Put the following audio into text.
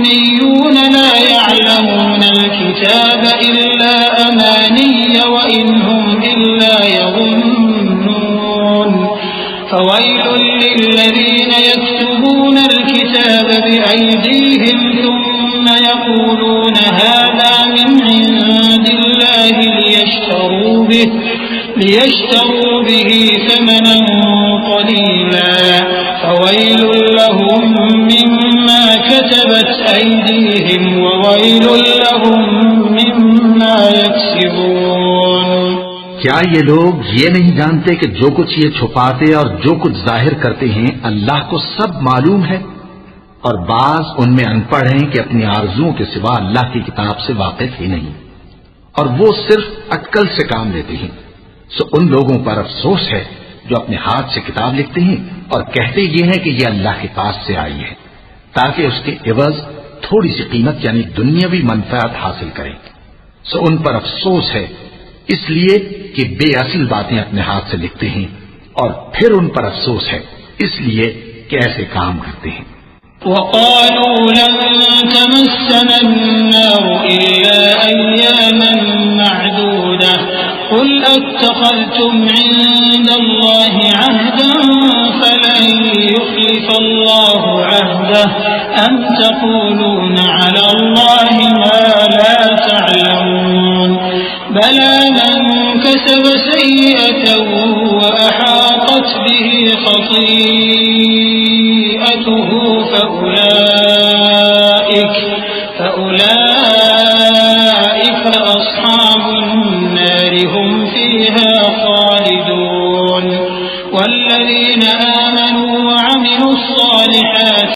उम्मियून ला यअलमूनल किताब इल्ला अमानिय व इन हुम इल्ला यज़ुन्नून फवैलुल लिल्लज़ीना यक्तुबूनल किताब बिअयदीहिम थुम्मा यक़ूलून हाज़ा मिन इंदिल्लाहि लियश्तरू बिही समनन क़लीला फवैलुल लहुम मिम्मा कतबत अयदीहिम व वैलुल लहुम मिम्मा यक्सिबून। क्या ये लोग ये नहीं जानते कि जो कुछ ये छुपाते और जो कुछ जाहिर करते हैं अल्लाह को सब मालूम है? और बाज उनमें अनपढ़ हैं कि अपनी आरजुओं के सिवा अल्लाह की किताब से वाकिफ ही नहीं, और वो सिर्फ अक्ल से काम लेते हैं। सो उन लोगों पर अफसोस है जो अपने हाथ से किताब लिखते हैं और कहते ये हैं कि ये अल्लाह के पास से आई है, ताकि उसके एवज थोड़ी सी कीमत यानी दुनियावी मनफात हासिल करें। सो उन पर अफसोस है इसलिए कि बेअसल बातें अपने हाथ से लिखते हैं, और फिर उन पर अफसोस है इसलिए कि ऐसे काम करते हैं। वक़ालू लन तमस्सना अन्नार इल्ला अय्यामन मअदूदा क़ुल अत्तख़ज़्तुम इंदल्लाहि अहदन फ़लन युख़्लिफ़ल्लाहु अहदहु अम तक़ूलून अला अल्लाहि मा ला तअलमून बला मन कसब सय्यअतन व अहातत बिही ख़तीअतुहु फ़उलाइक